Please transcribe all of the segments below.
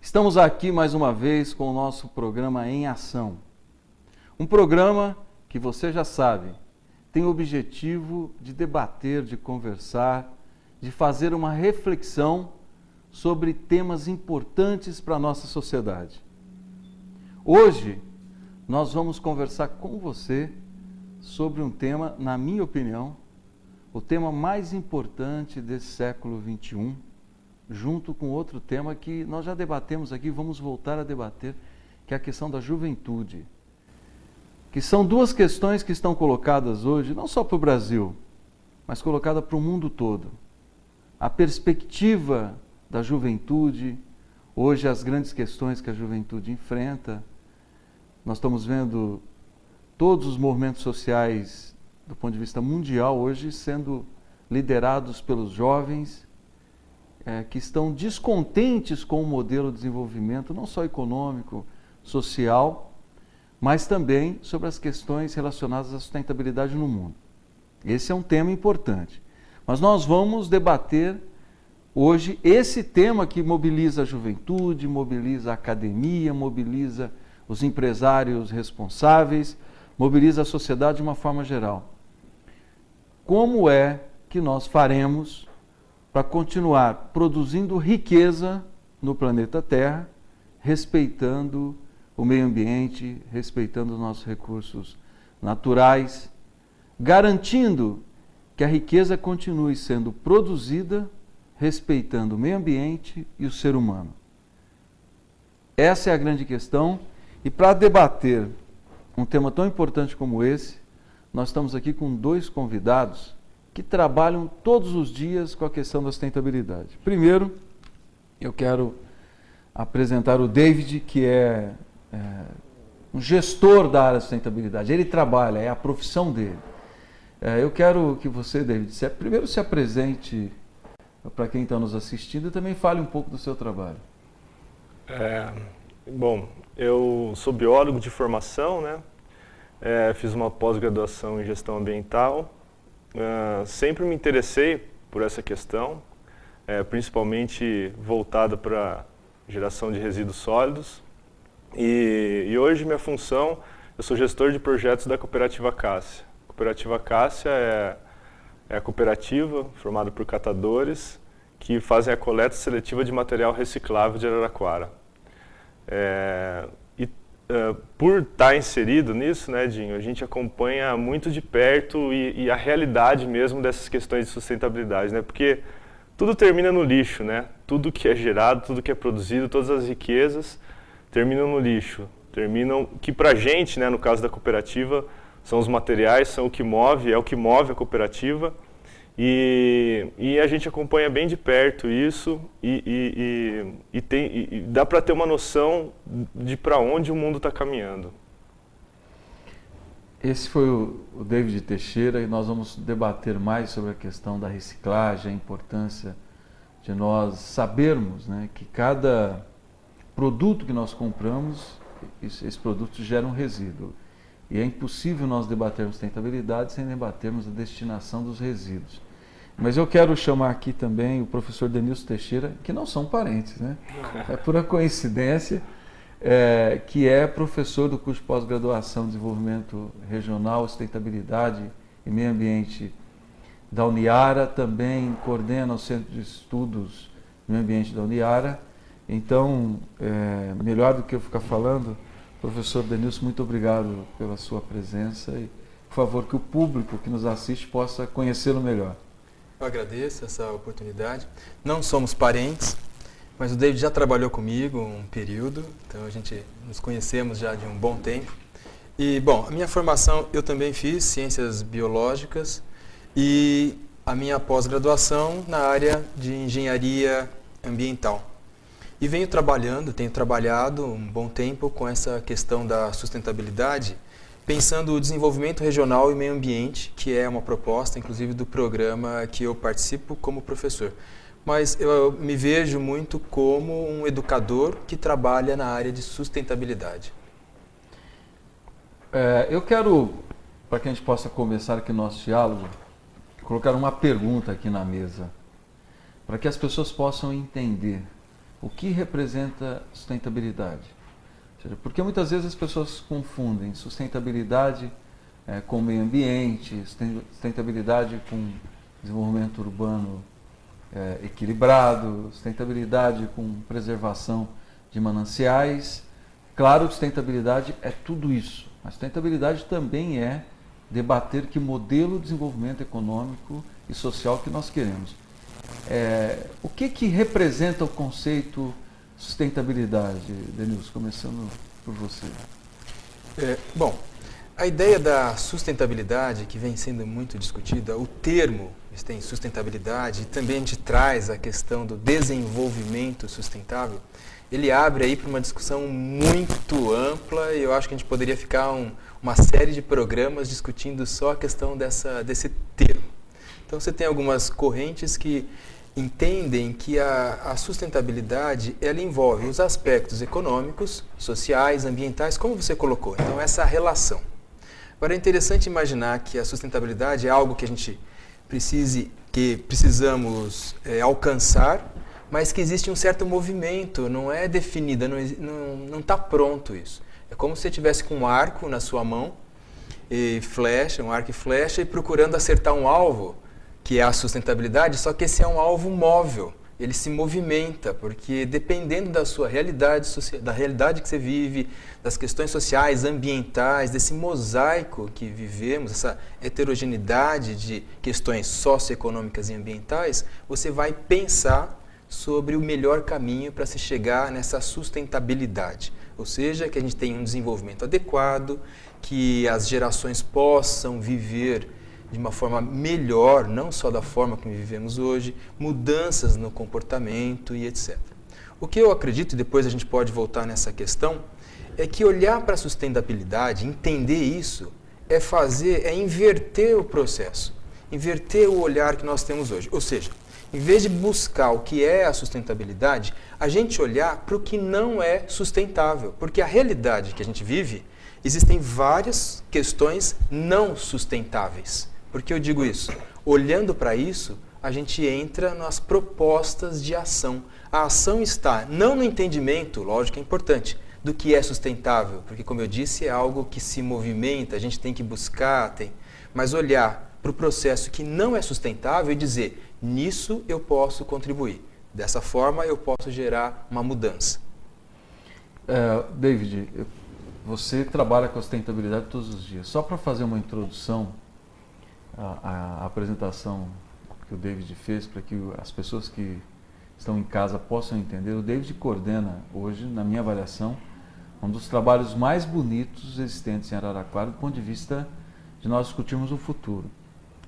Estamos aqui mais uma vez com o nosso programa Em Ação. Um programa que você já sabe, tem o objetivo de debater, de conversar, de fazer uma reflexão sobre temas importantes para a nossa sociedade. Hoje, nós vamos conversar com você sobre um tema, na minha opinião, o tema mais importante desse século XXI, junto com outro tema que nós já debatemos aqui, vamos voltar a debater, que é a questão da juventude. Que são duas questões que estão colocadas hoje, não só para o Brasil, mas colocada para o mundo todo. A perspectiva da juventude, hoje as grandes questões que a juventude enfrenta. Nós estamos vendo todos os movimentos sociais, do ponto de vista mundial, hoje sendo liderados pelos jovens, que estão descontentes com o modelo de desenvolvimento, não só econômico, social, mas também sobre as questões relacionadas à sustentabilidade no mundo. Esse é um tema importante. Mas nós vamos debater hoje esse tema que mobiliza a juventude, mobiliza a academia, mobiliza os empresários responsáveis, mobiliza a sociedade de uma forma geral. Como é que nós faremos para continuar produzindo riqueza no planeta Terra, respeitando o meio ambiente, respeitando os nossos recursos naturais, garantindo que a riqueza continue sendo produzida, respeitando o meio ambiente e o ser humano. Essa é a grande questão, e para debater um tema tão importante como esse, nós estamos aqui com dois convidados que trabalham todos os dias com a questão da sustentabilidade. Primeiro, eu quero apresentar o David, que é um gestor da área de sustentabilidade. Ele trabalha, é a profissão dele. Eu quero que você, David, primeiro se apresente para quem está nos assistindo e também fale um pouco do seu trabalho. Bom, eu sou biólogo de formação, né? Fiz uma pós-graduação em gestão ambiental. Sempre me interessei por essa questão, principalmente voltada para geração de resíduos sólidos. E hoje minha função, eu sou gestor de projetos da Cooperativa Cássia. A Cooperativa Cássia é a cooperativa formada por catadores que fazem a coleta seletiva de material reciclável de Araraquara. Por estar inserido nisso, né, Dinho, a gente acompanha muito de perto e a realidade mesmo dessas questões de sustentabilidade, né, porque tudo termina no lixo, né, tudo que é gerado, tudo que é produzido, todas as riquezas terminam no lixo, que pra gente, né, no caso da cooperativa, são os materiais, são o que move, é o que move a cooperativa. E a gente acompanha bem de perto isso e dá para ter uma noção de para onde o mundo está caminhando. Esse foi o David Teixeira e nós vamos debater mais sobre a questão da reciclagem, a importância de nós sabermos, né, que cada produto que nós compramos, esse produto gera um resíduo. E é impossível nós debatermos sustentabilidade sem debatermos a destinação dos resíduos. Mas eu quero chamar aqui também o professor Denilson Teixeira, que não são parentes, né? É pura coincidência, que é professor do curso de pós-graduação em Desenvolvimento Regional, Sustentabilidade e Meio Ambiente da Uniara, também coordena o Centro de Estudos do Meio Ambiente da Uniara. Então, melhor do que eu ficar falando, professor Denilson, muito obrigado pela sua presença e, por favor, que o público que nos assiste possa conhecê-lo melhor. Eu agradeço essa oportunidade. Não somos parentes, mas o David já trabalhou comigo um período, então a gente nos conhecemos já de um bom tempo. E, bom, a minha formação, eu também fiz ciências biológicas e a minha pós-graduação na área de engenharia ambiental. E tenho trabalhado um bom tempo com essa questão da sustentabilidade, pensando o desenvolvimento regional e meio ambiente, que é uma proposta, inclusive, do programa que eu participo como professor. Mas eu me vejo muito como um educador que trabalha na área de sustentabilidade. Eu quero, para que a gente possa começar aqui o nosso diálogo, colocar uma pergunta aqui na mesa, para que as pessoas possam entender o que representa sustentabilidade? Ou seja, porque muitas vezes as pessoas confundem sustentabilidade com meio ambiente, sustentabilidade com desenvolvimento urbano equilibrado, sustentabilidade com preservação de mananciais. Claro que sustentabilidade é tudo isso, mas sustentabilidade também é debater que modelo de desenvolvimento econômico e social que nós queremos. O que representa o conceito sustentabilidade, Denilson, começando por você? Bom, a ideia da sustentabilidade, que vem sendo muito discutida, o termo tem sustentabilidade, e também a gente traz a questão do desenvolvimento sustentável, ele abre aí para uma discussão muito ampla, e eu acho que a gente poderia ficar uma série de programas discutindo só a questão desse termo. Então você tem algumas correntes que entendem que a sustentabilidade ela envolve os aspectos econômicos, sociais, ambientais, como você colocou. Então essa relação. Agora é interessante imaginar que a sustentabilidade é algo que a gente precisamos alcançar, mas que existe um certo movimento, não é definida, não está pronto isso. É como se você tivesse com um arco na sua mão, um arco e flecha, e procurando acertar um alvo, que é a sustentabilidade, só que esse é um alvo móvel, ele se movimenta, porque dependendo da sua realidade, da realidade que você vive, das questões sociais, ambientais, desse mosaico que vivemos, essa heterogeneidade de questões socioeconômicas e ambientais, você vai pensar sobre o melhor caminho para se chegar nessa sustentabilidade. Ou seja, que a gente tenha um desenvolvimento adequado, que as gerações possam viver de uma forma melhor, não só da forma como vivemos hoje, mudanças no comportamento e etc. O que eu acredito, e depois a gente pode voltar nessa questão, é que olhar para a sustentabilidade, entender isso, é inverter o processo, inverter o olhar que nós temos hoje. Ou seja, em vez de buscar o que é a sustentabilidade, a gente olhar para o que não é sustentável, porque a realidade que a gente vive, existem várias questões não sustentáveis. Por que eu digo isso? Olhando para isso, a gente entra nas propostas de ação. A ação está não no entendimento, lógico que é importante, do que é sustentável, porque como eu disse, é algo que se movimenta, a gente tem que buscar, mas olhar para o processo que não é sustentável e dizer, nisso eu posso contribuir. Dessa forma eu posso gerar uma mudança. David, você trabalha com a sustentabilidade todos os dias. Só para fazer uma introdução à apresentação que o David fez, para que as pessoas que estão em casa possam entender, o David coordena hoje, na minha avaliação, um dos trabalhos mais bonitos existentes em Araraquara, do ponto de vista de nós discutirmos o futuro.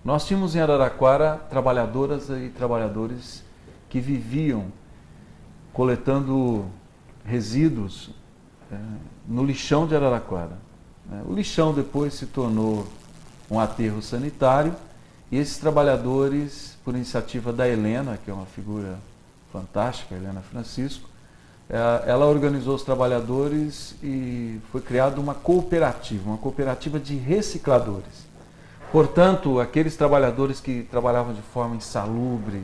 Nós tínhamos em Araraquara trabalhadoras e trabalhadores que viviam coletando resíduos no lixão de Araraquara. O lixão depois se tornou um aterro sanitário e esses trabalhadores, por iniciativa da Helena, que é uma figura fantástica, Helena Francisco, ela organizou os trabalhadores e foi criada uma cooperativa de recicladores. Portanto, aqueles trabalhadores que trabalhavam de forma insalubre,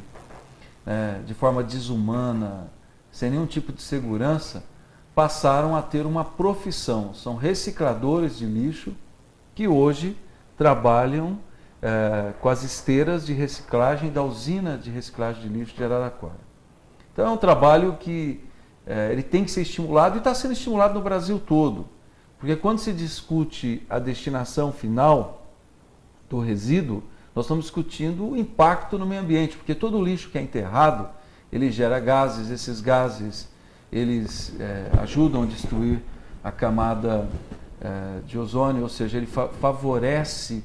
de forma desumana, sem nenhum tipo de segurança, passaram a ter uma profissão. São recicladores de lixo que hoje trabalham com as esteiras de reciclagem da usina de reciclagem de lixo de Araraquara. Então é um trabalho que ele tem que ser estimulado e está sendo estimulado no Brasil todo. Porque quando se discute a destinação final do resíduo, nós estamos discutindo o impacto no meio ambiente, porque todo o lixo que é enterrado, ele gera gases, esses gases eles ajudam a destruir a camada de ozônio, ou seja, ele favorece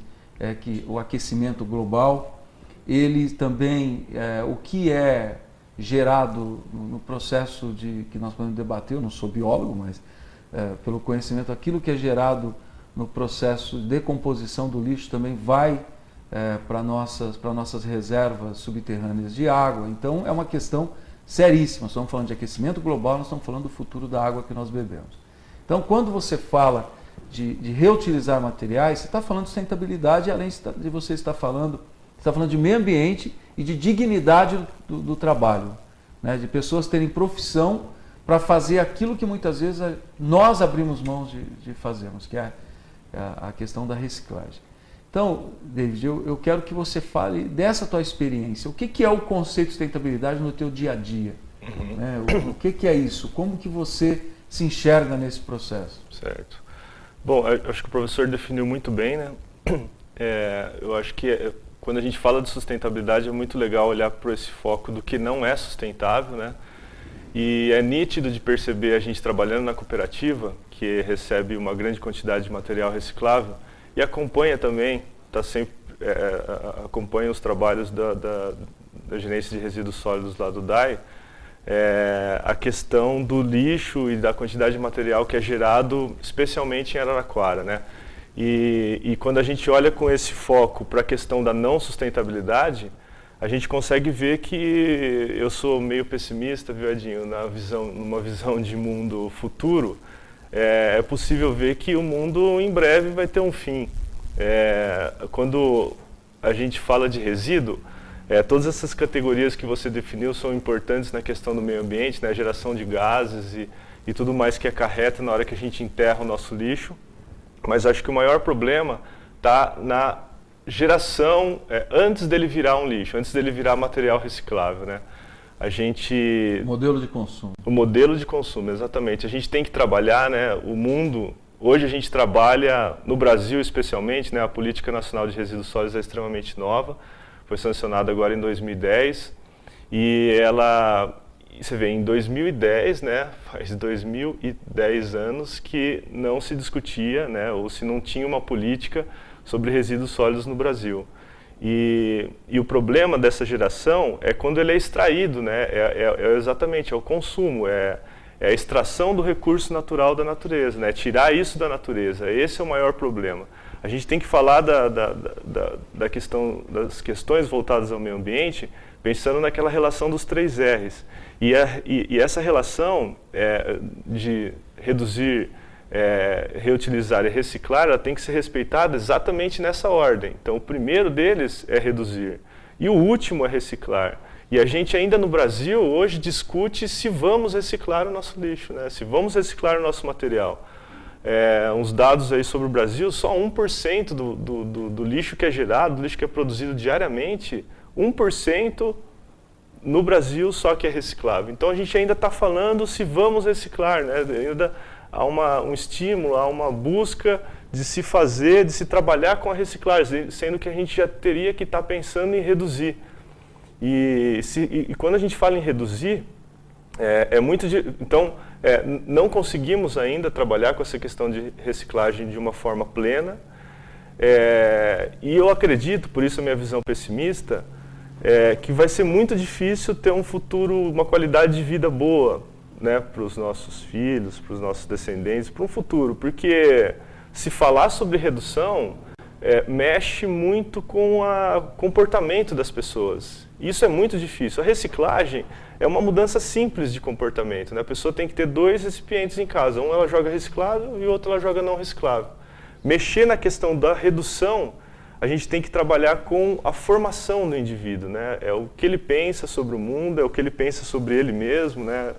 o aquecimento global. Ele também, o que é gerado no processo que nós podemos debater, eu não sou biólogo, mas pelo conhecimento, aquilo que é gerado no processo de decomposição do lixo também vai para nossas reservas subterrâneas de água. Então é uma questão seríssima. Nós estamos falando de aquecimento global, nós estamos falando do futuro da água que nós bebemos. Então quando você fala de reutilizar materiais, você está falando de sustentabilidade, além de você estar falando de meio ambiente e de dignidade do trabalho. né? De pessoas terem profissão para fazer aquilo que muitas vezes nós abrimos mãos de fazermos, que é a questão da reciclagem. Então, David, eu quero que você fale dessa tua experiência. O que é o conceito de sustentabilidade no teu dia a dia? Né? O que é isso? Como que você se enxerga nesse processo? Certo. Bom, eu acho que o professor definiu muito bem, né? Eu acho que quando a gente fala de sustentabilidade é muito legal olhar para esse foco do que não é sustentável, né? E é nítido de perceber a gente trabalhando na cooperativa, que recebe uma grande quantidade de material reciclável, e acompanha também, acompanha os trabalhos da gerência de resíduos sólidos lá do DAI, a questão do lixo e da quantidade de material que é gerado, especialmente em Araraquara, né? E quando a gente olha com esse foco para a questão da não sustentabilidade, a gente consegue ver que eu sou meio pessimista, viu, Edinho, numa visão de mundo futuro. É possível ver que o mundo em breve vai ter um fim. Quando a gente fala de resíduo, todas essas categorias que você definiu são importantes na questão do meio ambiente, né, a geração de gases e tudo mais que acarreta na hora que a gente enterra o nosso lixo. Mas acho que o maior problema está na geração antes dele virar um lixo, antes dele virar material reciclável, né? O modelo de consumo. O modelo de consumo, exatamente. A gente tem que trabalhar, né? O mundo, hoje a gente trabalha, no Brasil especialmente, né? A Política Nacional de Resíduos Sólidos é extremamente nova, foi sancionada agora em 2010, e ela, você vê, em 2010, né? Faz 2010 anos que não se discutia, né? Ou se não tinha uma política sobre resíduos sólidos no Brasil. E o problema dessa geração é quando ele é extraído, né? Exatamente, é o consumo, é a extração do recurso natural da natureza, né? Tirar isso da natureza, esse é o maior problema. A gente tem que falar das questões voltadas ao meio ambiente, pensando naquela relação dos 3 R's. E essa relação de reduzir, reutilizar e reciclar, ela tem que ser respeitada exatamente nessa ordem. Então, o primeiro deles é reduzir e o último é reciclar. E a gente ainda no Brasil hoje discute se vamos reciclar o nosso lixo, né? Se vamos reciclar o nosso material. Uns dados aí sobre o Brasil, só 1% do lixo que é gerado, do lixo que é produzido diariamente, 1% no Brasil só que é reciclável. Então a gente ainda está falando se vamos reciclar, né? Ainda há um estímulo, há uma busca de se fazer, de se trabalhar com a reciclagem, sendo que a gente já teria que estar pensando em reduzir. E quando a gente fala em reduzir, então não conseguimos ainda trabalhar com essa questão de reciclagem de uma forma plena. E eu acredito, por isso a minha visão pessimista, que vai ser muito difícil ter um futuro, uma qualidade de vida boa, né, para os nossos filhos, para os nossos descendentes, para um futuro, porque se falar sobre redução mexe muito com o comportamento das pessoas. Isso é muito difícil. A reciclagem é uma mudança simples de comportamento, né? A pessoa tem que ter 2 recipientes em casa, um ela joga reciclável e o outro ela joga não reciclável. Mexer na questão da redução, a gente tem que trabalhar com a formação do indivíduo, né? É o que ele pensa sobre o mundo, é o que ele pensa sobre ele mesmo, né?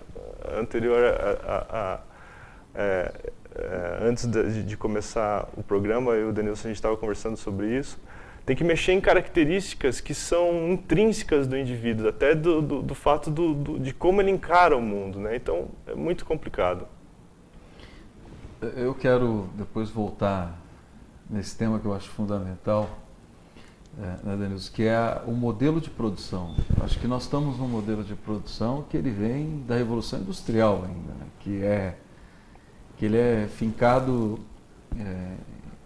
Antes de começar o programa, eu e o Denilson, a gente estava conversando sobre isso. Tem que mexer em características que são intrínsecas do indivíduo, até do fato de como ele encara o mundo, né? Então, é muito complicado. Eu quero depois voltar nesse tema que eu acho fundamental, né, Denilson, que é o modelo de produção. Acho que nós estamos num modelo de produção que ele vem da Revolução Industrial ainda, né? que ele é fincado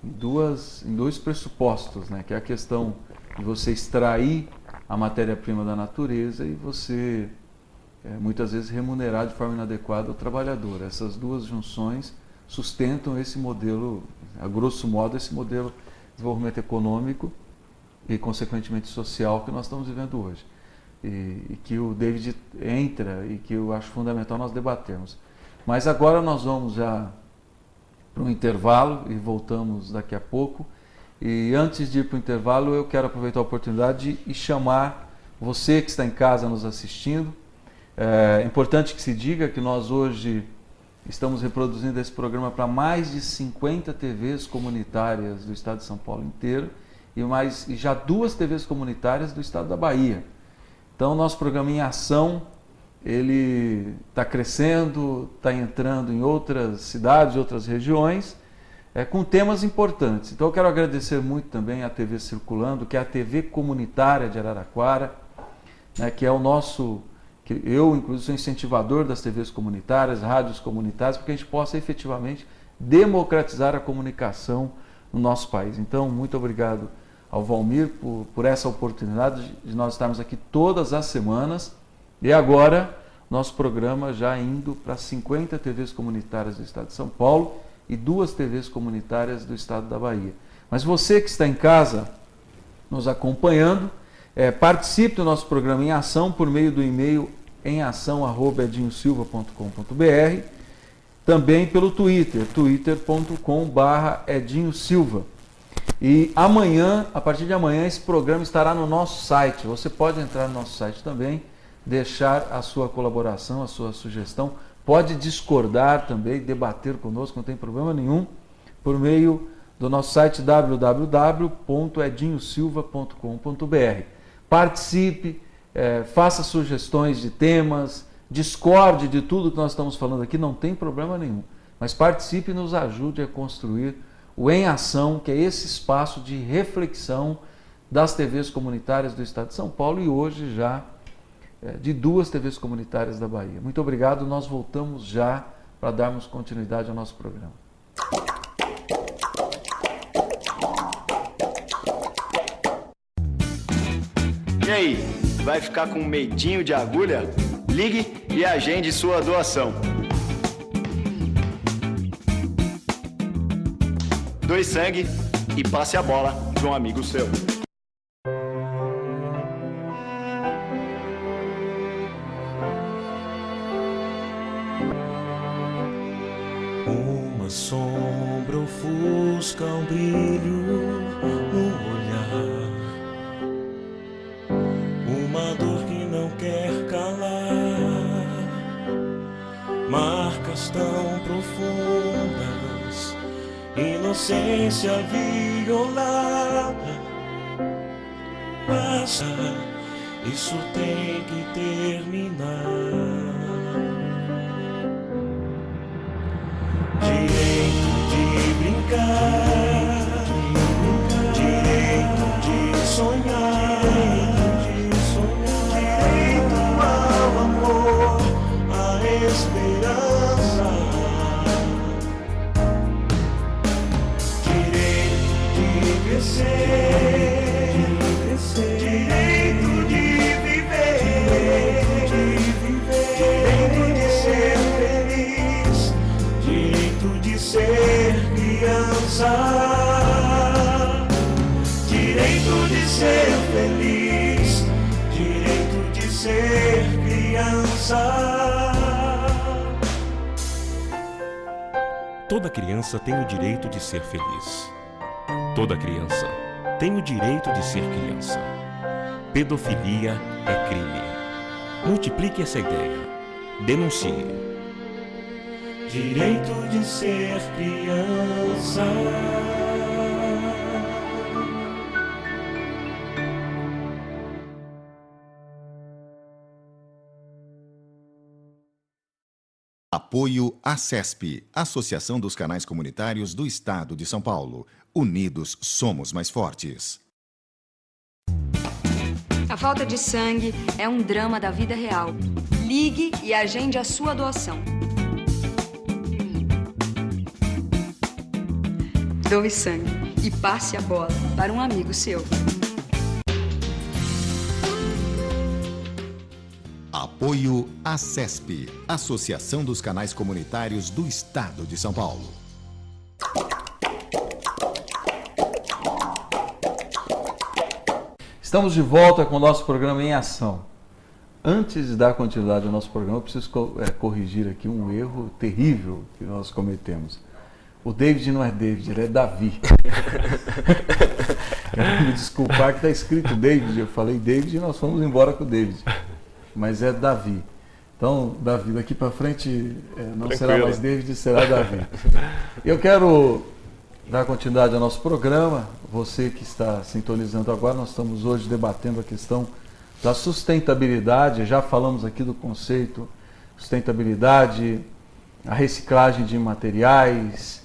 em dois pressupostos, né? Que é a questão de você extrair a matéria-prima da natureza e você muitas vezes remunerar de forma inadequada o trabalhador. Essas duas junções sustentam esse modelo, a grosso modo, esse modelo de desenvolvimento econômico e, consequentemente, social que nós estamos vivendo hoje. E que o David entra e que eu acho fundamental nós debatermos. Mas agora nós vamos já para um intervalo e voltamos daqui a pouco. E antes de ir para o intervalo, eu quero aproveitar a oportunidade e chamar você que está em casa nos assistindo, É importante que se diga que nós hoje estamos reproduzindo esse programa para mais de 50 TVs comunitárias do estado de São Paulo inteiro e já 2 TVs comunitárias do estado da Bahia. Então, o nosso programa Em Ação, ele está crescendo, está entrando em outras cidades, outras regiões, com temas importantes. Então, eu quero agradecer muito também à TV Circulando, que é a TV comunitária de Araraquara, né, que é o nosso... que eu, inclusive, sou incentivador das TVs comunitárias, rádios comunitárias, para que a gente possa efetivamente democratizar a comunicação no nosso país. Então, muito obrigado ao Valmir por essa oportunidade de nós estarmos aqui todas as semanas. E agora, nosso programa já indo para 50 TVs comunitárias do estado de São Paulo e 2 TVs comunitárias do estado da Bahia. Mas você que está em casa nos acompanhando, participe do nosso programa Em Ação por meio do e-mail emação@edinhosilva.com.br, também pelo Twitter, twitter.com/edinhosilva. E amanhã, a partir de amanhã, esse programa estará no nosso site. Você pode entrar no nosso site também, deixar a sua colaboração, a sua sugestão, pode discordar também, debater conosco, não tem problema nenhum, por meio do nosso site www.edinhosilva.com.br. Participe, faça sugestões de temas, discorde de tudo que nós estamos falando aqui, não tem problema nenhum. Mas participe e nos ajude a construir o Em Ação, que é esse espaço de reflexão das TVs comunitárias do estado de São Paulo e hoje já de 2 TVs comunitárias da Bahia. Muito obrigado, nós voltamos já para darmos continuidade ao nosso programa. E aí, vai ficar com medinho de agulha? Ligue e agende sua doação. Doe sangue e passe a bola para um amigo seu. Uma sombra ofusca, um brilho no olhar, uma dor que não quer calar, marcas tão profundas, inocência violada. Passa, isso tem que terminar. Direito de brincar, direito de sonhar, direito ao amor, à esperança, direito de crescer, direito de viver, direito de ser feliz, direito de ser criança, direito de ser feliz, direito de ser criança. Toda criança tem o direito de ser feliz. Toda criança tem o direito de ser criança. Pedofilia é crime. Multiplique essa ideia. Denuncie. Direito de ser criança. Apoio ACESP, Associação dos Canais Comunitários do Estado de São Paulo. Unidos somos mais fortes. A falta de sangue é um drama da vida real. Ligue e agende a sua doação. Doe sangue e passe a bola para um amigo seu. Apoio ACESP, Associação dos Canais Comunitários do Estado de São Paulo. Estamos de volta com o nosso programa Em Ação. Antes de dar continuidade ao nosso programa, eu preciso corrigir aqui um erro terrível que nós cometemos. O David não é David, ele é Davi. Quero me desculpar que está escrito David, eu falei David e nós fomos embora com o David. Mas é Davi. Então, Davi, daqui para frente não Tranquilo. será mais David, será Davi. Eu quero dar continuidade ao nosso programa. Você que está sintonizando agora, nós estamos hoje debatendo a questão da sustentabilidade. Já falamos aqui do conceito sustentabilidade, a reciclagem de materiais,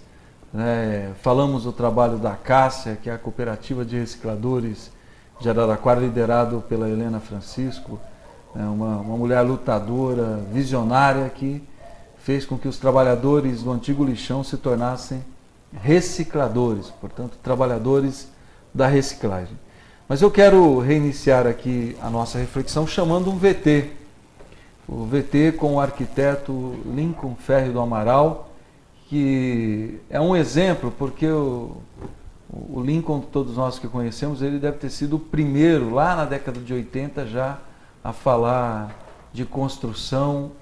né? Falamos do trabalho da Cássia, que é a cooperativa de recicladores de Araraquara, liderado pela Helena Francisco, uma mulher lutadora, visionária, que fez com que os trabalhadores do antigo lixão se tornassem recicladores, portanto, trabalhadores da reciclagem. Mas eu quero reiniciar aqui a nossa reflexão chamando um VT. O VT com o arquiteto Lincoln Ferri do Amaral, que é um exemplo, porque o Lincoln, todos nós que conhecemos, ele deve ter sido o primeiro, lá na década de 80, já a falar de construção,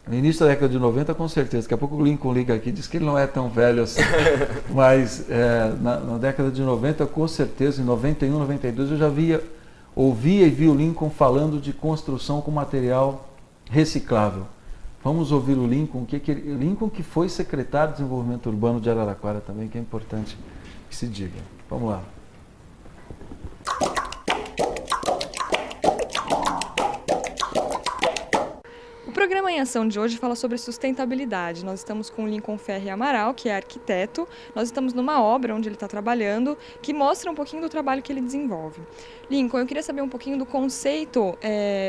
no início da década de 90, com certeza. Daqui a pouco o Lincoln liga aqui e diz que ele não é tão velho assim. Mas na década de 90, com certeza, em 91, 92, eu já ouvia e vi o Lincoln falando de construção com material reciclável. Vamos ouvir o Lincoln, Lincoln que foi secretário de Desenvolvimento Urbano de Araraquara também, que é importante que se diga. Vamos lá. O programa Em Ação de hoje fala sobre sustentabilidade. Nós estamos com o Lincoln Ferri Amaral, que é arquiteto. Nós estamos numa obra onde ele está trabalhando, que mostra um pouquinho do trabalho que ele desenvolve. Lincoln, eu queria saber um pouquinho do conceito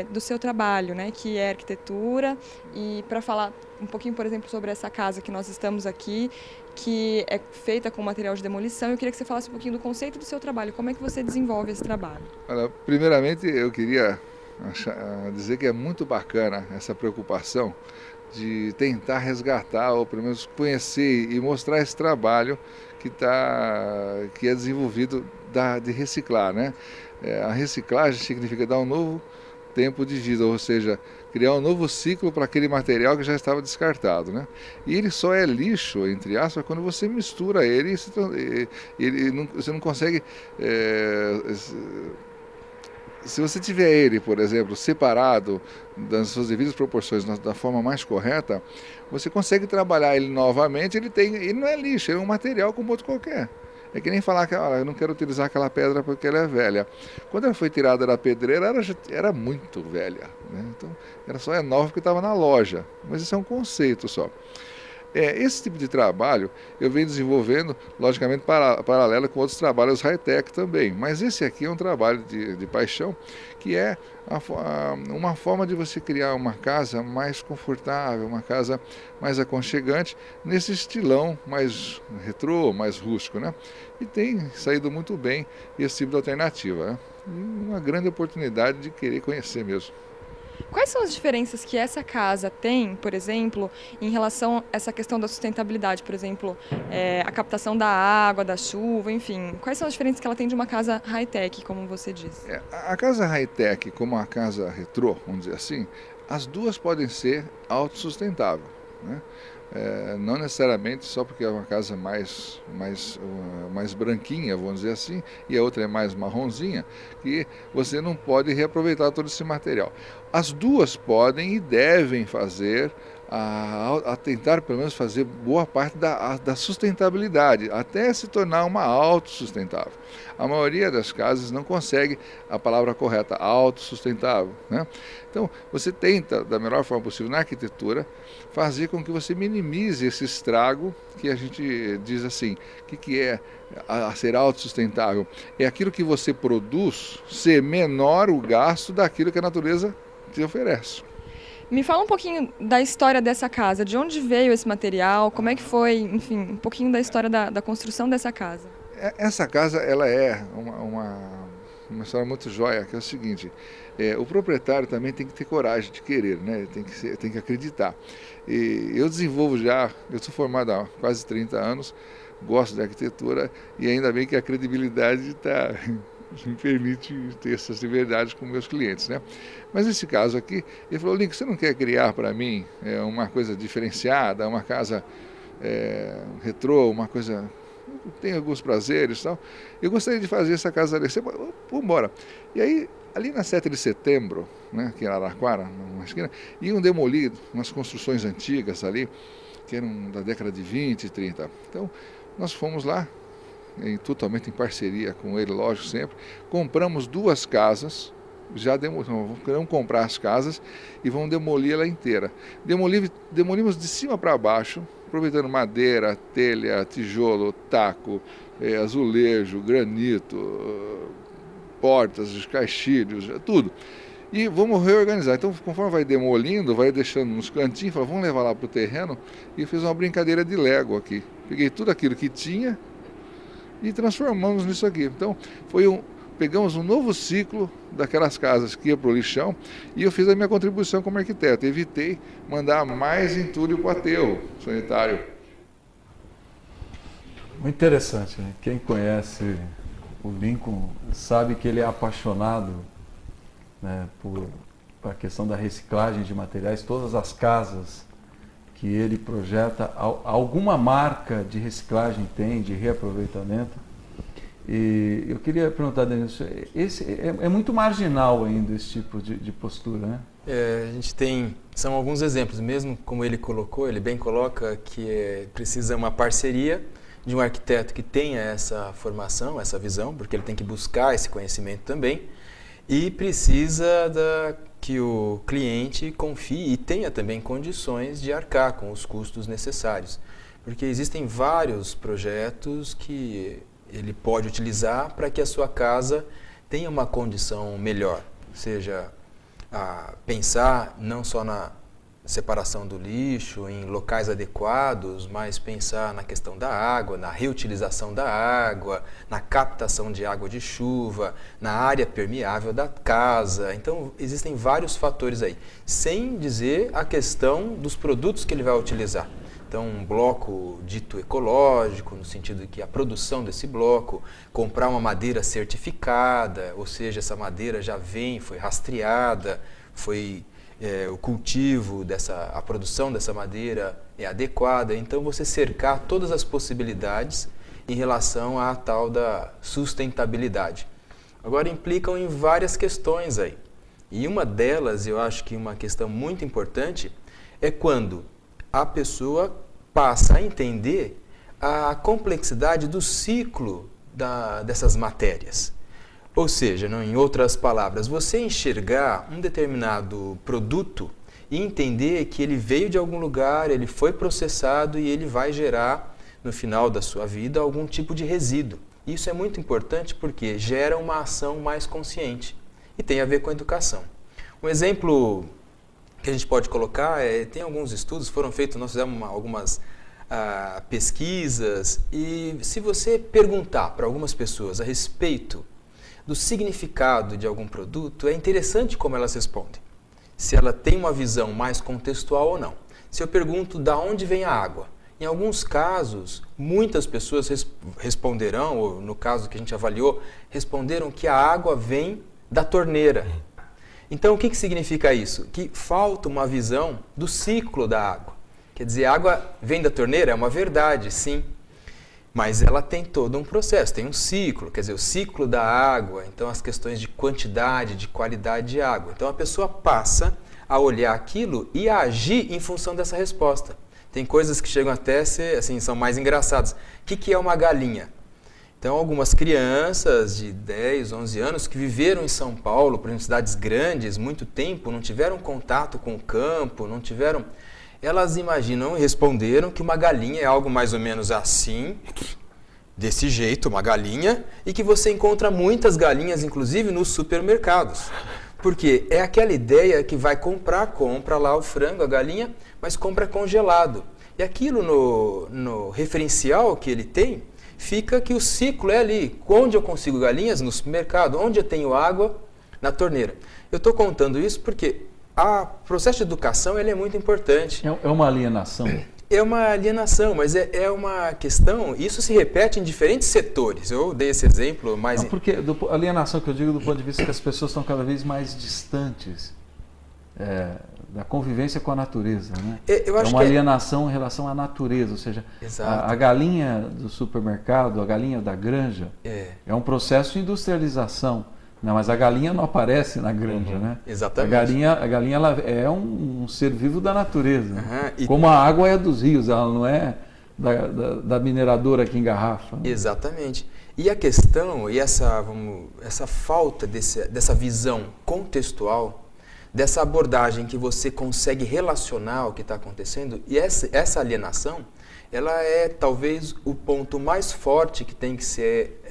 do seu trabalho, né, que é arquitetura, e para falar um pouquinho, por exemplo, sobre essa casa que nós estamos aqui, que é feita com material de demolição. Eu queria que você falasse um pouquinho do conceito do seu trabalho. Como é que você desenvolve esse trabalho? Olha, primeiramente, eu queria dizer que é muito bacana essa preocupação de tentar resgatar, ou pelo menos conhecer e mostrar esse trabalho que é desenvolvido de reciclar, né? A reciclagem significa dar um novo tempo de vida, ou seja, criar um novo ciclo para aquele material que já estava descartado, né? E ele só é lixo, entre aspas, quando você mistura ele e você não consegue... Se você tiver ele, por exemplo, separado das suas devidas proporções, da forma mais correta, você consegue trabalhar ele novamente. Ele não é lixo, ele é um material como outro qualquer. É que nem falar que eu não quero utilizar aquela pedra porque ela é velha. Quando ela foi tirada da pedreira, ela já era muito velha, né? Então, ela só é nova porque estava na loja. Mas isso é um conceito só. Esse tipo de trabalho eu venho desenvolvendo, logicamente, paralelo com outros trabalhos high-tech também. Mas esse aqui é um trabalho de paixão, que é uma forma de você criar uma casa mais confortável, uma casa mais aconchegante, nesse estilão mais retrô, mais rústico, né? E tem saído muito bem esse tipo de alternativa, né? E uma grande oportunidade de querer conhecer mesmo. Quais são as diferenças que essa casa tem, por exemplo, em relação a essa questão da sustentabilidade? Por exemplo, a captação da água, da chuva, enfim. Quais são as diferenças que ela tem de uma casa high-tech, como você disse? A casa high-tech, como a casa retrô, vamos dizer assim, as duas podem ser autossustentáveis, né? Não necessariamente só porque é uma casa mais branquinha, vamos dizer assim, e a outra é mais marronzinha, que você não pode reaproveitar todo esse material. As duas podem e devem fazer, a tentar pelo menos fazer boa parte da sustentabilidade, até se tornar uma autossustentável. A maioria das casas não consegue a palavra correta, autossustentável, né? Então, você tenta, da melhor forma possível, na arquitetura, fazer com que você minimize esse estrago que a gente diz assim, o que é a ser autossustentável? É aquilo que você produz ser menor o gasto daquilo que a natureza te oferece. Me fala um pouquinho da história dessa casa, de onde veio esse material, como é que foi, enfim, um pouquinho da história da construção dessa casa. Essa casa, ela é uma história muito joia, que é o seguinte, o proprietário também tem que ter coragem de querer, né? Tem que acreditar. E eu sou formado há quase 30 anos, gosto de arquitetura e ainda bem que a credibilidade me permite ter essas liberdades com meus clientes, né? Mas nesse caso aqui, ele falou, Lincoln, você não quer criar para mim uma coisa diferenciada, uma casa retrô, uma coisa... tem alguns prazeres e tal. Eu gostaria de fazer essa casa ali. Vamos embora. E aí, ali na 7 de setembro, né, aqui em Araraquara, numa esquina, iam demolir umas construções antigas ali, que eram da década de 20 e 30. Então, nós fomos lá, totalmente em parceria com ele, lógico, sempre. Compramos 2 casas, vamos comprar as casas e vamos demolir ela inteira. Demolimos de cima para baixo, aproveitando madeira, telha, tijolo, taco, azulejo, granito, portas, caixilhos, tudo. E vamos reorganizar. Então, conforme vai demolindo, vai deixando nos cantinhos, fala, vamos levar lá para o terreno, e fiz uma brincadeira de Lego aqui. Peguei tudo aquilo que tinha e transformamos nisso aqui. Então, pegamos um novo ciclo daquelas casas que ia para o lixão e eu fiz a minha contribuição como arquiteto. Evitei mandar mais entulho para o aterro sanitário. Muito interessante, né? Quem conhece o Lincoln sabe que ele é apaixonado, né, por a questão da reciclagem de materiais. Todas as casas que ele projeta, alguma marca de reciclagem tem, de reaproveitamento. E eu queria perguntar, Denilson, é muito marginal ainda esse tipo de postura, né? A gente são alguns exemplos, mesmo como ele colocou, ele bem coloca que precisa uma parceria de um arquiteto que tenha essa formação, essa visão, porque ele tem que buscar esse conhecimento também, e precisa que o cliente confie e tenha também condições de arcar com os custos necessários, porque existem vários projetos que ele pode utilizar para que a sua casa tenha uma condição melhor, seja pensar não só na separação do lixo, em locais adequados, mas pensar na questão da água, na reutilização da água, na captação de água de chuva, na área permeável da casa. Então, existem vários fatores aí, sem dizer a questão dos produtos que ele vai utilizar. Então, um bloco dito ecológico, no sentido de que a produção desse bloco, comprar uma madeira certificada, ou seja, essa madeira já foi rastreada, o cultivo a produção dessa madeira é adequada. Então, você cercar todas as possibilidades em relação à tal da sustentabilidade. Agora, implicam em várias questões aí. E uma delas, eu acho que uma questão muito importante, é quando a pessoa passa a entender a complexidade do ciclo dessas matérias. Ou seja, em outras palavras, você enxergar um determinado produto e entender que ele veio de algum lugar, ele foi processado e ele vai gerar, no final da sua vida, algum tipo de resíduo. Isso é muito importante porque gera uma ação mais consciente e tem a ver com a educação. Um exemplo que a gente pode colocar tem alguns estudos, foram feitos, nós fizemos algumas pesquisas, e se você perguntar para algumas pessoas a respeito do significado de algum produto, é interessante como elas respondem. Se ela tem uma visão mais contextual ou não. Se eu pergunto de onde vem a água, em alguns casos, muitas pessoas responderão, ou no caso que a gente avaliou, responderam que a água vem da torneira. Então, o que significa isso? Que falta uma visão do ciclo da água. Quer dizer, a água vem da torneira? É uma verdade, sim. Mas ela tem todo um processo, tem um ciclo, quer dizer, o ciclo da água, então as questões de quantidade, de qualidade de água. Então a pessoa passa a olhar aquilo e a agir em função dessa resposta. Tem coisas que chegam até a ser, assim, são mais engraçadas. O que é uma galinha? Então algumas crianças de 10, 11 anos que viveram em São Paulo, por exemplo, cidades grandes, muito tempo, não tiveram contato com o campo, elas imaginam e responderam que uma galinha é algo mais ou menos assim, desse jeito, uma galinha, e que você encontra muitas galinhas, inclusive, nos supermercados. Porque é aquela ideia que vai compra lá o frango, a galinha, mas compra congelado. E aquilo no referencial que ele tem, fica que o ciclo é ali. Onde eu consigo galinhas? No supermercado. Onde eu tenho água? Na torneira. Eu estou contando isso porque o processo de educação ele é muito importante. É uma alienação? É uma alienação, mas é uma questão, isso se repete em diferentes setores. Eu dei esse exemplo, mas... Não, porque alienação que eu digo do ponto de vista que as pessoas estão cada vez mais distantes da convivência com a natureza, né? Eu acho é uma que alienação em relação à natureza, ou seja, a galinha do supermercado, a galinha da granja, é um processo de industrialização, né? Mas a galinha não aparece na granja, né? Exatamente. A galinha ela é um ser vivo da natureza, como a água é dos rios, ela não é da mineradora que engarrafa. Né? Exatamente. E a questão, e essa falta dessa visão contextual, dessa abordagem que você consegue relacionar o que está acontecendo, e essa alienação, ela é talvez o ponto mais forte que tem que ser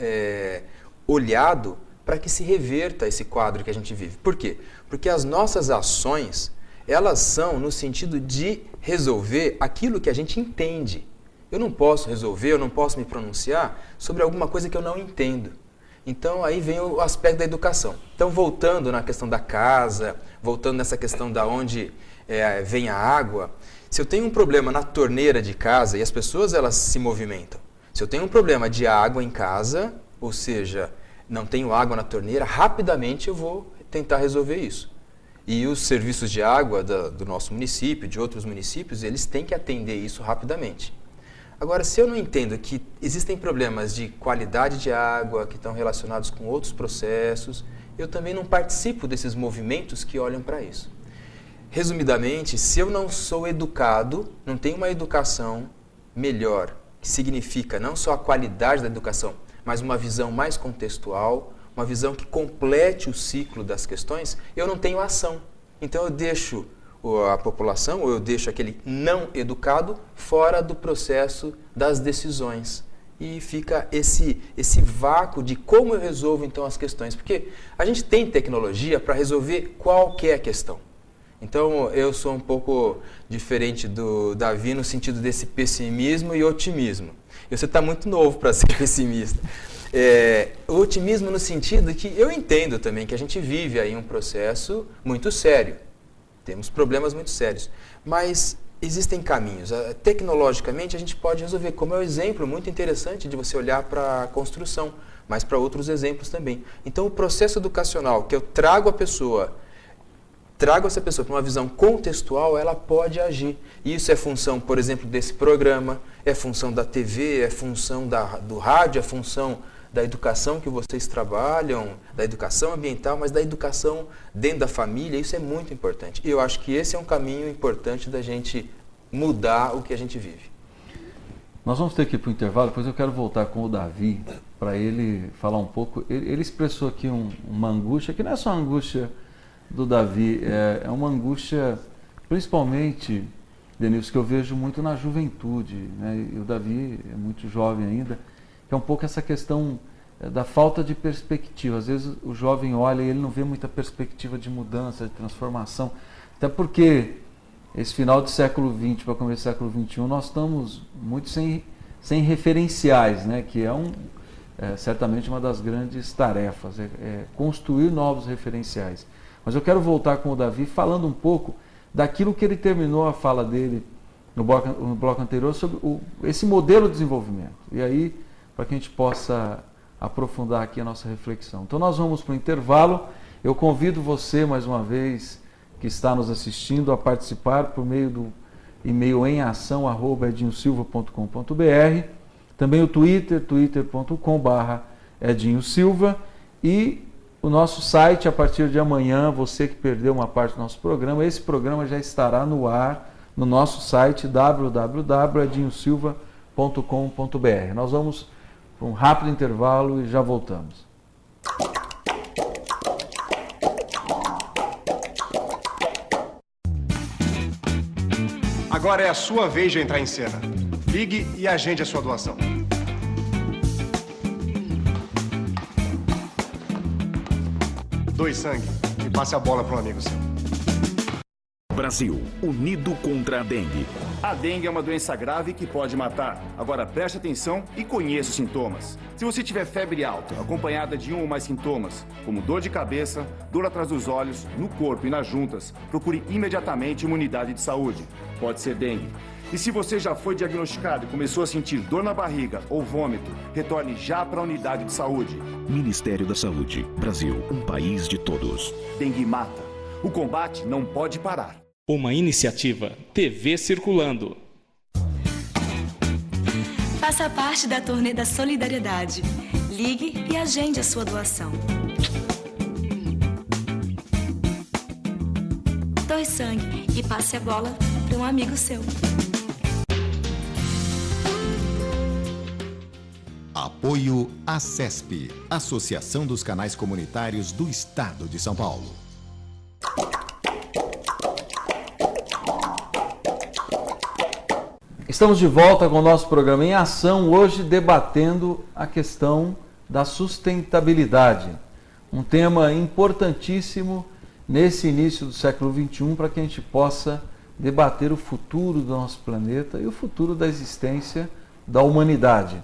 olhado para que se reverta esse quadro que a gente vive. Por quê? Porque as nossas ações, elas são no sentido de resolver aquilo que a gente entende. Eu não posso resolver, eu não posso me pronunciar sobre alguma coisa que eu não entendo. Então, aí vem o aspecto da educação. Então, voltando na questão da casa, voltando nessa questão da onde vem a água, se eu tenho um problema na torneira de casa, e as pessoas elas se movimentam, se eu tenho um problema de água em casa, ou seja, não tenho água na torneira, rapidamente eu vou tentar resolver isso. E os serviços de água do nosso município, de outros municípios, eles têm que atender isso rapidamente. Agora, se eu não entendo que existem problemas de qualidade de água que estão relacionados com outros processos, eu também não participo desses movimentos que olham para isso. Resumidamente, se eu não sou educado, não tenho uma educação melhor, que significa não só a qualidade da educação, mas uma visão mais contextual, uma visão que complete o ciclo das questões, eu não tenho ação. Então eu deixo a população, ou eu deixo aquele não educado fora do processo das decisões. E fica esse vácuo de como eu resolvo então as questões. Porque a gente tem tecnologia para resolver qualquer questão. Então eu sou um pouco diferente do Davi no sentido desse pessimismo e otimismo. Você está muito novo para ser pessimista. O otimismo no sentido que eu entendo também que a gente vive aí um processo muito sério. Temos problemas muito sérios, mas existem caminhos. Tecnologicamente, a gente pode resolver, como é um exemplo muito interessante de você olhar para a construção, mas para outros exemplos também. Então, o processo educacional que eu trago essa pessoa para uma visão contextual, ela pode agir. Isso é função, por exemplo, desse programa, é função da TV, é função do rádio, é função da educação que vocês trabalham, da educação ambiental, mas da educação dentro da família, isso é muito importante. E eu acho que esse é um caminho importante da gente mudar o que a gente vive. Nós vamos ter que ir para o intervalo, depois eu quero voltar com o Davi, para ele falar um pouco. Ele expressou aqui uma angústia, que não é só a angústia do Davi, é uma angústia, principalmente, Denilson, que eu vejo muito na juventude, né? E o Davi é muito jovem ainda, que é um pouco essa questão da falta de perspectiva. Às vezes o jovem olha e ele não vê muita perspectiva de mudança, de transformação. Até porque esse final do século XX para começo do século XXI, nós estamos muito sem referenciais, né? Que é certamente uma das grandes tarefas, é construir novos referenciais. Mas eu quero voltar com o Davi falando um pouco daquilo que ele terminou a fala dele no bloco anterior sobre esse modelo de desenvolvimento. E aí, para que a gente possa aprofundar aqui a nossa reflexão. Então nós vamos para o intervalo. Eu convido você, mais uma vez, que está nos assistindo, a participar por meio do e-mail emação@edinhosilva.com.br, também o Twitter, twitter.com/edinhosilva, e o nosso site, a partir de amanhã, você que perdeu uma parte do nosso programa, esse programa já estará no ar no nosso site www.edinhosilva.com.br. Nós vamos para um rápido intervalo e já voltamos. Agora é a sua vez de entrar em cena. Ligue e agende a sua doação. Doe sangue e passe a bola para um amigo seu. Brasil, unido contra a dengue. A dengue é uma doença grave que pode matar. Agora preste atenção e conheça os sintomas. Se você tiver febre alta, acompanhada de um ou mais sintomas, como dor de cabeça, dor atrás dos olhos, no corpo e nas juntas, procure imediatamente uma unidade de saúde. Pode ser dengue. E se você já foi diagnosticado e começou a sentir dor na barriga ou vômito, retorne já para a unidade de saúde. Ministério da Saúde. Brasil, um país de todos. Dengue mata. O combate não pode parar. Uma iniciativa TV Circulando. Faça parte da turnê da solidariedade. Ligue e agende a sua doação. Doe sangue e passe a bola para um amigo seu. Apoio ACESP, Associação dos Canais Comunitários do Estado de São Paulo. Estamos de volta com o nosso programa em ação, hoje debatendo a questão da sustentabilidade. Um tema importantíssimo nesse início do século XXI para que a gente possa debater o futuro do nosso planeta e o futuro da existência da humanidade.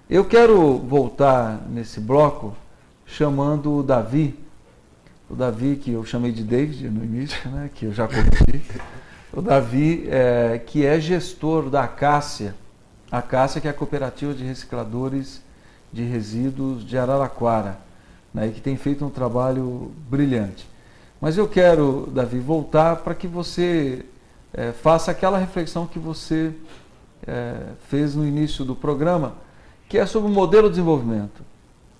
Eu quero voltar nesse bloco chamando o Davi que eu chamei de David no início, né, que eu já conheci. O Davi, que é gestor da Acácia, que é a Cooperativa de Recicladores de Resíduos de Araraquara, né, e que tem feito um trabalho brilhante. Mas eu quero, Davi, voltar para que você faça aquela reflexão que você fez no início do programa, que é sobre o modelo de desenvolvimento.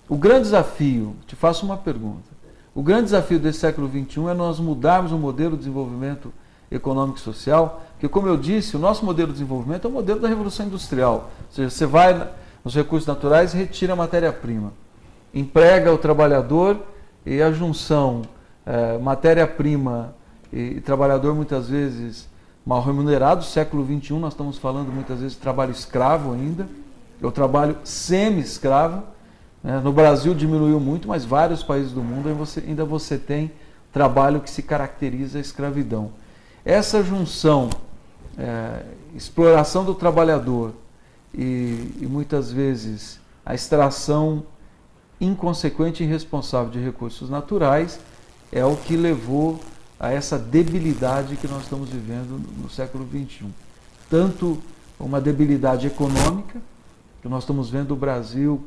O grande desafio, te faço uma pergunta, o grande desafio desse século XXI é nós mudarmos o modelo de desenvolvimento econômico e social, porque, como eu disse, o nosso modelo de desenvolvimento é o modelo da Revolução Industrial. Ou seja, você vai nos recursos naturais e retira a matéria-prima, emprega o trabalhador e a junção matéria-prima e trabalhador, muitas vezes mal remunerado. Século XXI, nós estamos falando muitas vezes de trabalho escravo ainda, é o trabalho semi-escravo. No Brasil diminuiu muito, mas vários países do mundo ainda você tem trabalho que se caracteriza a escravidão. Essa junção, exploração do trabalhador e muitas vezes a extração inconsequente e irresponsável de recursos naturais é o que levou a essa debilidade que nós estamos vivendo no século XXI. Tanto uma debilidade econômica, que nós estamos vendo o Brasil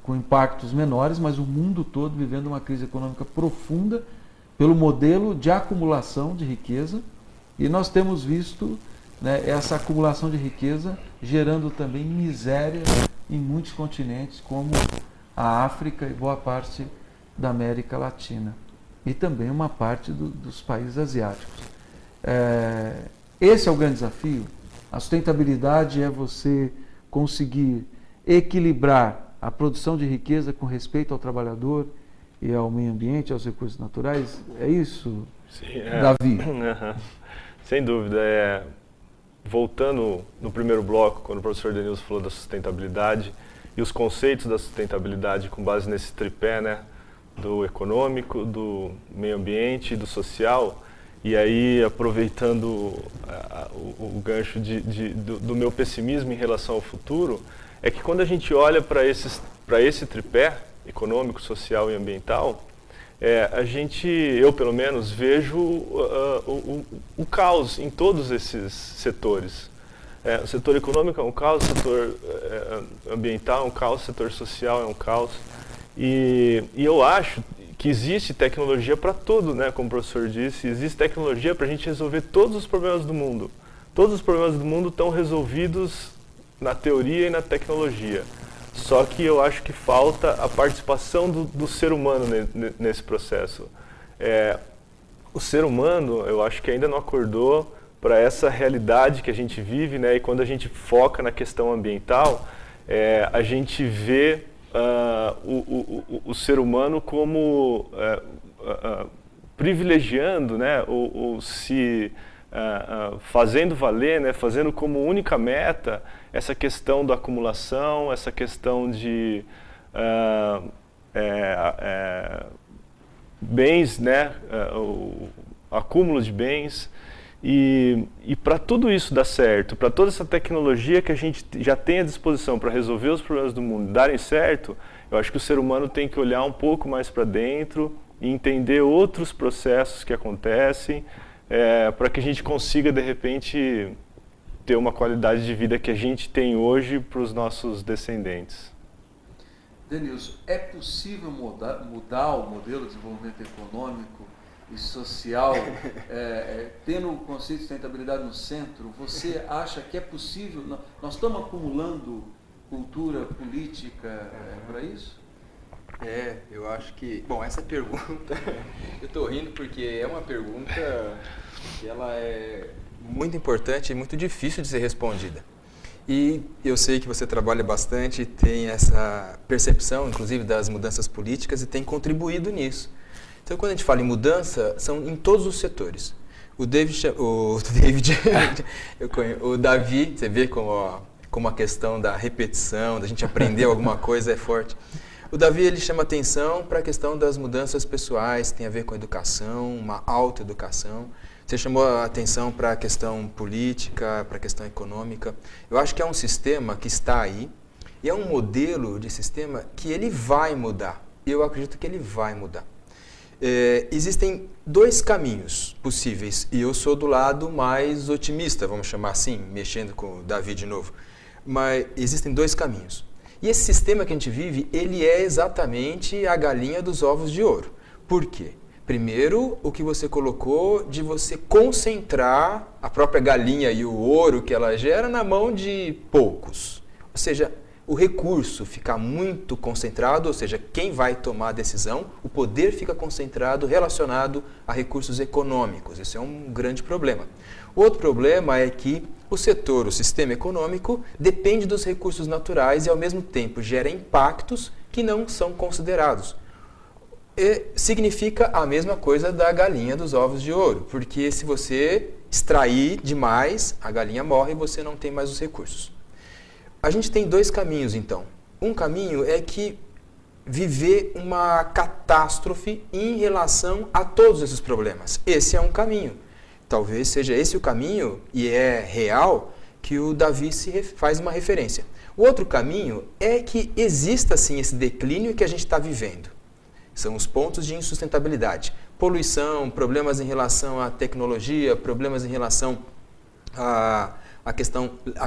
com impactos menores, mas o mundo todo vivendo uma crise econômica profunda pelo modelo de acumulação de riqueza, e nós temos visto essa acumulação de riqueza gerando também miséria em muitos continentes, como a África e boa parte da América Latina, e também uma parte dos países asiáticos. Esse é o grande desafio. A sustentabilidade é você conseguir equilibrar a produção de riqueza com respeito ao trabalhador e ao meio ambiente, aos recursos naturais. É isso, sim, Davi? Sem dúvida. Voltando no primeiro bloco, quando o professor Denilson falou da sustentabilidade e os conceitos da sustentabilidade com base nesse tripé, né, do econômico, do meio ambiente e do social. E aí, aproveitando o gancho do meu pessimismo em relação ao futuro, é que quando a gente olha para esse tripé, econômico, social e ambiental, eu pelo menos vejo o caos em todos esses setores. O setor econômico é um caos, o setor ambiental é um caos, o setor social é um caos. E eu acho que existe tecnologia para tudo, né? Como o professor disse, existe tecnologia para a gente resolver todos os problemas do mundo. Todos os problemas do mundo estão resolvidos na teoria e na tecnologia. Só que eu acho que falta a participação do ser humano nesse processo. O ser humano, eu acho que ainda não acordou para essa realidade que a gente vive, né? E quando a gente foca na questão ambiental, a gente vê o ser humano como privilegiando, né? ou se fazendo valer, né? Fazendo como única meta essa questão da acumulação, essa questão de bens, né? O acúmulo de bens. E para tudo isso dar certo, para toda essa tecnologia que a gente já tem à disposição para resolver os problemas do mundo darem certo, eu acho que o ser humano tem que olhar um pouco mais para dentro e entender outros processos que acontecem, para que a gente consiga, de repente, ter uma qualidade de vida que a gente tem hoje para os nossos descendentes. Denilson, é possível mudar o modelo de desenvolvimento econômico e social, tendo o conceito de sustentabilidade no centro, você acha que é possível? Nós estamos acumulando cultura política para isso? Eu acho que... Bom, essa pergunta, eu estou rindo porque é uma pergunta que ela é muito importante e muito difícil de ser respondida. E eu sei que você trabalha bastante, tem essa percepção, inclusive, das mudanças políticas e tem contribuído nisso. Então, quando a gente fala em mudança, são em todos os setores. O Davi, você vê como a questão da repetição, da gente aprender alguma coisa é forte. O Davi, ele chama atenção para a questão das mudanças pessoais, tem a ver com educação, uma autoeducação. Você chamou a atenção para a questão política, para a questão econômica. Eu acho que é um sistema que está aí e é um modelo de sistema que ele vai mudar. Eu acredito que ele vai mudar. Existem dois caminhos possíveis e eu sou do lado mais otimista, vamos chamar assim, mexendo com o Davi de novo. Mas existem dois caminhos. E esse sistema que a gente vive, ele é exatamente a galinha dos ovos de ouro. Por quê? Primeiro, o que você colocou de você concentrar a própria galinha e o ouro que ela gera na mão de poucos. Ou seja, o recurso fica muito concentrado, ou seja, quem vai tomar a decisão, o poder fica concentrado relacionado a recursos econômicos. Isso é um grande problema. O outro problema é que o setor, o sistema econômico, depende dos recursos naturais e, ao mesmo tempo, gera impactos que não são considerados. E significa a mesma coisa da galinha dos ovos de ouro, porque se você extrair demais, a galinha morre e você não tem mais os recursos. A gente tem dois caminhos, então. Um caminho é que viver uma catástrofe em relação a todos esses problemas. Esse é um caminho. Talvez seja esse o caminho, e é real, que o Davi faz uma referência. O outro caminho é que exista, sim, esse declínio que a gente está vivendo. São os pontos de insustentabilidade. Poluição, problemas em relação à tecnologia, problemas em relação a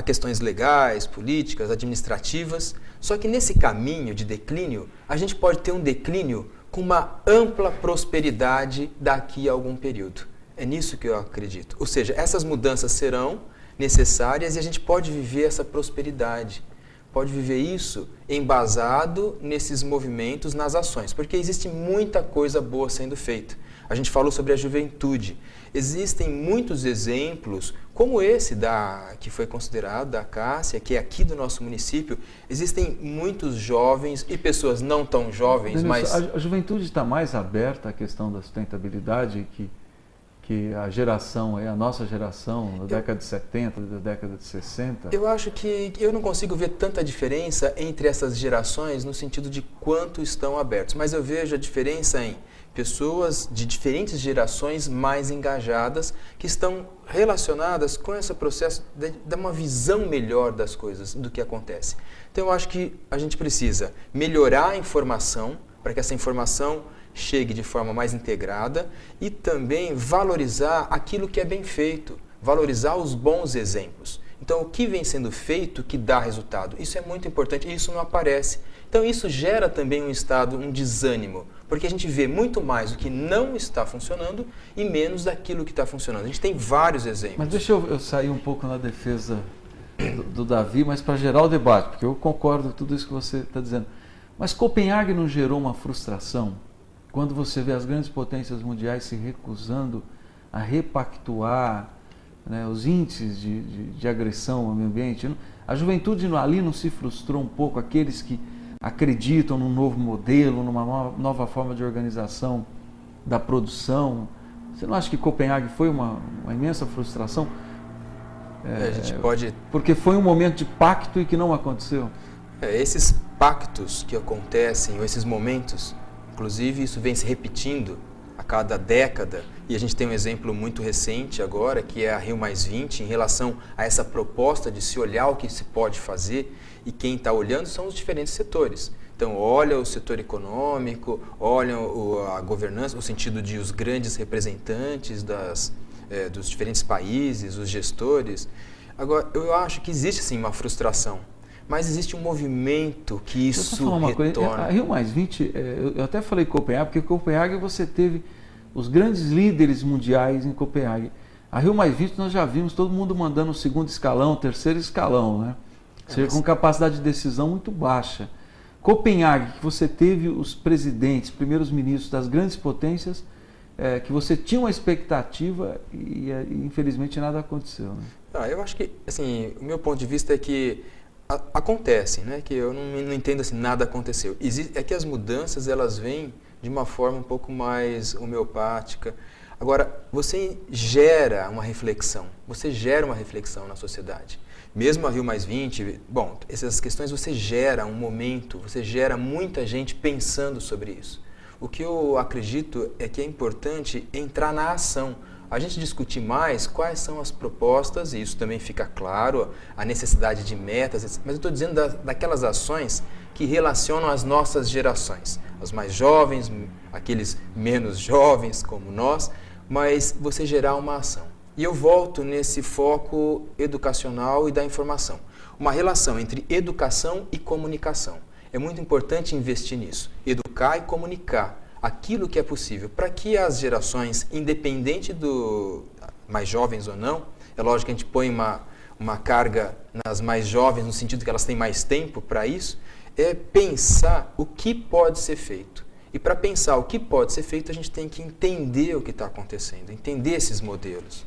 questões legais, políticas, administrativas. Só que nesse caminho de declínio, a gente pode ter um declínio com uma ampla prosperidade daqui a algum período. É nisso que eu acredito. Ou seja, essas mudanças serão necessárias e a gente pode viver essa prosperidade. Pode viver isso embasado nesses movimentos, nas ações. Porque existe muita coisa boa sendo feita. A gente falou sobre a juventude. Existem muitos exemplos, como esse que foi considerado da Cássia, que é aqui do nosso município. Existem muitos jovens e pessoas não tão jovens, mas... A juventude está mais aberta à questão da sustentabilidade que a geração, a nossa geração, da década de 70, da década de 60? Eu acho que eu não consigo ver tanta diferença entre essas gerações no sentido de quanto estão abertos, mas eu vejo a diferença em pessoas de diferentes gerações mais engajadas que estão relacionadas com esse processo de dar uma visão melhor das coisas, do que acontece. Então eu acho que a gente precisa melhorar a informação para que essa informação chegue de forma mais integrada e também valorizar aquilo que é bem feito, valorizar os bons exemplos. Então, o que vem sendo feito que dá resultado, isso é muito importante e isso não aparece. Então, isso gera também um desânimo, porque a gente vê muito mais o que não está funcionando e menos daquilo que está funcionando. A gente tem vários exemplos. Mas deixa eu sair um pouco na defesa do Davi, mas para gerar o debate, porque eu concordo com tudo isso que você está dizendo. Mas Copenhague não gerou uma frustração? Quando você vê as grandes potências mundiais se recusando a repactuar, né, os índices de agressão ao meio ambiente, a juventude ali não se frustrou um pouco, aqueles que acreditam num novo modelo, numa nova forma de organização da produção? Você não acha que Copenhague foi uma imensa frustração? A gente pode... Porque foi um momento de pacto e que não aconteceu. Esses pactos que acontecem, ou esses momentos... Inclusive, isso vem se repetindo a cada década e a gente tem um exemplo muito recente agora, que é a Rio+20, em relação a essa proposta de se olhar o que se pode fazer, e quem está olhando são os diferentes setores. Então, olha o setor econômico, olha a governança, no sentido de os grandes representantes dos diferentes países, os gestores. Agora, eu acho que existe sim uma frustração. Mas existe um movimento que isso retorna. A Rio+20, eu até falei Copenhague, porque Copenhague você teve os grandes líderes mundiais em Copenhague. A Rio+20 nós já vimos todo mundo mandando o segundo escalão, o terceiro escalão, né? Ou seja, com capacidade de decisão muito baixa. Copenhague, que você teve os presidentes, primeiros ministros das grandes potências, que você tinha uma expectativa e infelizmente nada aconteceu, né? Eu acho que, assim, o meu ponto de vista é que acontece, né? Que eu não entendo assim, nada aconteceu. É que as mudanças, elas vêm de uma forma um pouco mais homeopática. Agora, você gera uma reflexão na sociedade. Mesmo a Rio+20, bom, essas questões você gera um momento, você gera muita gente pensando sobre isso. O que eu acredito é que é importante entrar na ação. A gente discutir mais quais são as propostas, e isso também fica claro, a necessidade de metas, mas eu estou dizendo daquelas ações que relacionam as nossas gerações, os mais jovens, aqueles menos jovens como nós, mas você gerar uma ação. E eu volto nesse foco educacional e da informação. Uma relação entre educação e comunicação. É muito importante investir nisso, educar e comunicar aquilo que é possível, para que as gerações, independente do mais jovens ou não, é lógico que a gente põe uma carga nas mais jovens, no sentido que elas têm mais tempo para isso, é pensar o que pode ser feito. E para pensar o que pode ser feito, a gente tem que entender o que está acontecendo, entender esses modelos.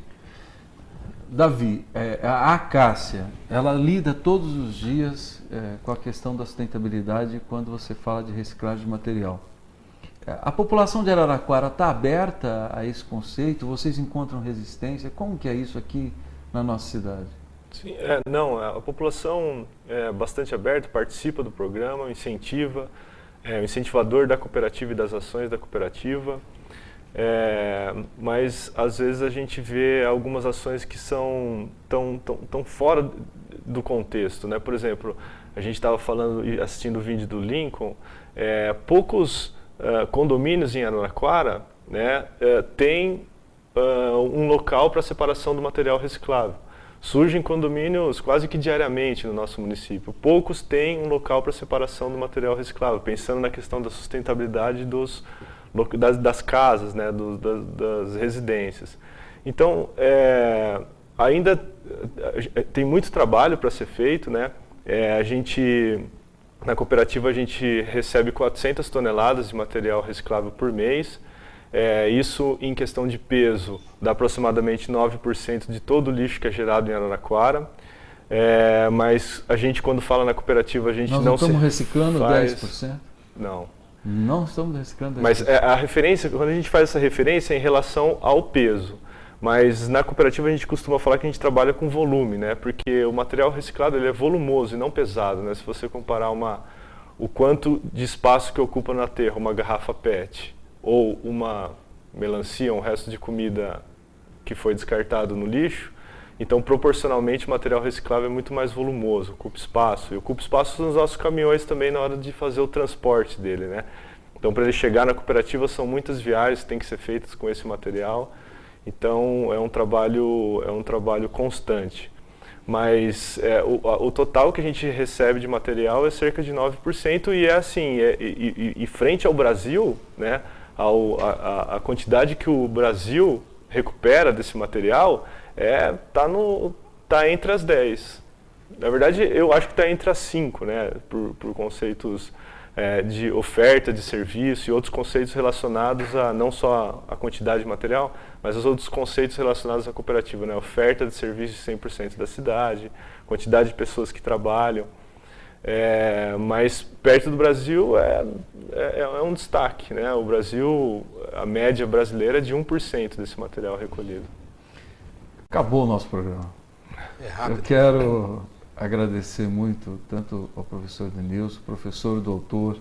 Davi, a Acácia, ela lida todos os dias com a questão da sustentabilidade quando você fala de reciclagem de material. A população de Araraquara está aberta a esse conceito? Vocês encontram resistência? Como que é isso aqui na nossa cidade? Sim, não, a população é bastante aberta, participa do programa, incentiva, é o incentivador da cooperativa e das ações da cooperativa, mas às vezes a gente vê algumas ações que são tão fora do contexto, né? Por exemplo, a gente estava falando e assistindo o vídeo do Lincoln, poucos condomínios em Araraquara, né, tem um local para separação do material reciclável. Surgem condomínios quase que diariamente no nosso município. Poucos têm um local para separação do material reciclável, pensando na questão da sustentabilidade das casas, né, das residências. Então, ainda tem muito trabalho para ser feito, né? Na cooperativa a gente recebe 400 toneladas de material reciclável por mês. Isso em questão de peso dá aproximadamente 9% de todo o lixo que é gerado em Araraquara. Mas a gente, quando fala na cooperativa, a gente Nós não estamos reciclando 10%? Não. Não estamos reciclando 10%? Mas a referência, quando a gente faz essa referência é em relação ao peso. Mas na cooperativa a gente costuma falar que a gente trabalha com volume, né? Porque o material reciclado ele é volumoso e não pesado, né? Se você comparar o quanto de espaço que ocupa no aterro uma garrafa PET ou uma melancia, um resto de comida que foi descartado no lixo, então proporcionalmente o material reciclável é muito mais volumoso, ocupa espaço. E ocupa espaço nos nossos caminhões também na hora de fazer o transporte dele, né? Então para ele chegar na cooperativa são muitas viagens que têm que ser feitas com esse material. Então é um trabalho constante, mas o total que a gente recebe de material é cerca de 9% e é assim, e frente ao Brasil, né, a quantidade que o Brasil recupera desse material tá entre as 10. Na verdade eu acho que está entre as 5, né, por conceitos de oferta de serviço e outros conceitos relacionados a não só a quantidade de material, mas os outros conceitos relacionados à cooperativa, né? Oferta de serviços de 100% da cidade, quantidade de pessoas que trabalham. Mas perto do Brasil é um destaque, né? O Brasil, a média brasileira é de 1% desse material recolhido. Acabou o nosso programa. Rápido. Eu quero agradecer muito tanto ao professor Denilson, professor e doutor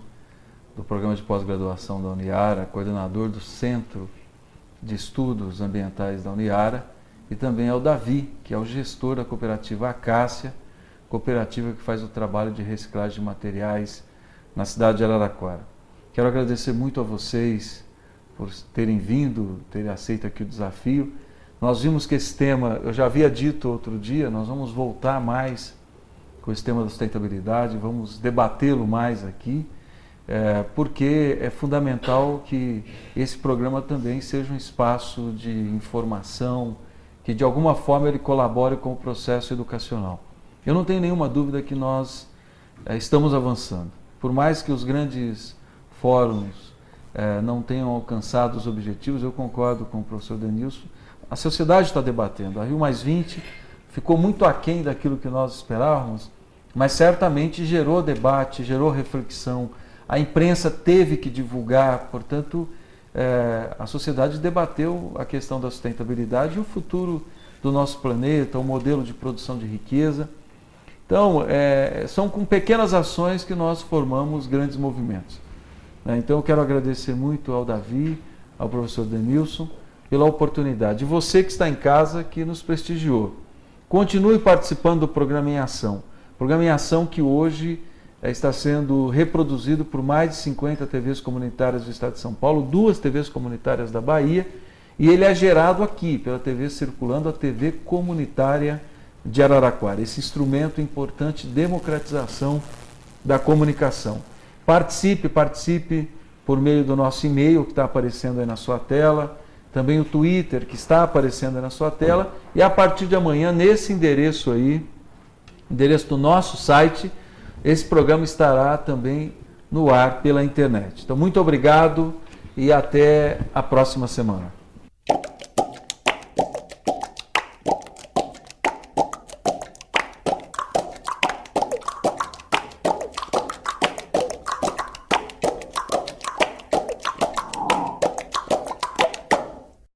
do programa de pós-graduação da Uniara, coordenador do Centro de Estudos Ambientais da Uniara, e também ao Davi, que é o gestor da cooperativa Acácia, cooperativa que faz o trabalho de reciclagem de materiais na cidade de Araraquara. Quero agradecer muito a vocês por terem vindo, terem aceito aqui o desafio. Nós vimos que esse tema, eu já havia dito outro dia, nós vamos voltar mais com esse tema da sustentabilidade, vamos debatê-lo mais aqui. porque é fundamental que esse programa também seja um espaço de informação, que de alguma forma ele colabore com o processo educacional. Eu não tenho nenhuma dúvida que nós estamos avançando. Por mais que os grandes fóruns não tenham alcançado os objetivos, eu concordo com o professor Denilson, a sociedade está debatendo. A Rio+20 ficou muito aquém daquilo que nós esperávamos, mas certamente gerou debate, gerou reflexão. A imprensa teve que divulgar, portanto, a sociedade debateu a questão da sustentabilidade e o futuro do nosso planeta, o modelo de produção de riqueza. Então, são com pequenas ações que nós formamos grandes movimentos. Então, eu quero agradecer muito ao Davi, ao professor Denilson, pela oportunidade. E você que está em casa, que nos prestigiou. Continue participando do Programa em Ação. Programa em Ação que hoje está sendo reproduzido por mais de 50 TVs comunitárias do Estado de São Paulo, 2 TVs comunitárias da Bahia, e ele é gerado aqui, pela TV Circulando, a TV comunitária de Araraquara. Esse instrumento importante de democratização da comunicação. Participe por meio do nosso e-mail que está aparecendo aí na sua tela, também o Twitter que está aparecendo aí na sua tela, e a partir de amanhã, nesse endereço aí, endereço do nosso site, esse programa estará também no ar pela internet. Então, muito obrigado e até a próxima semana.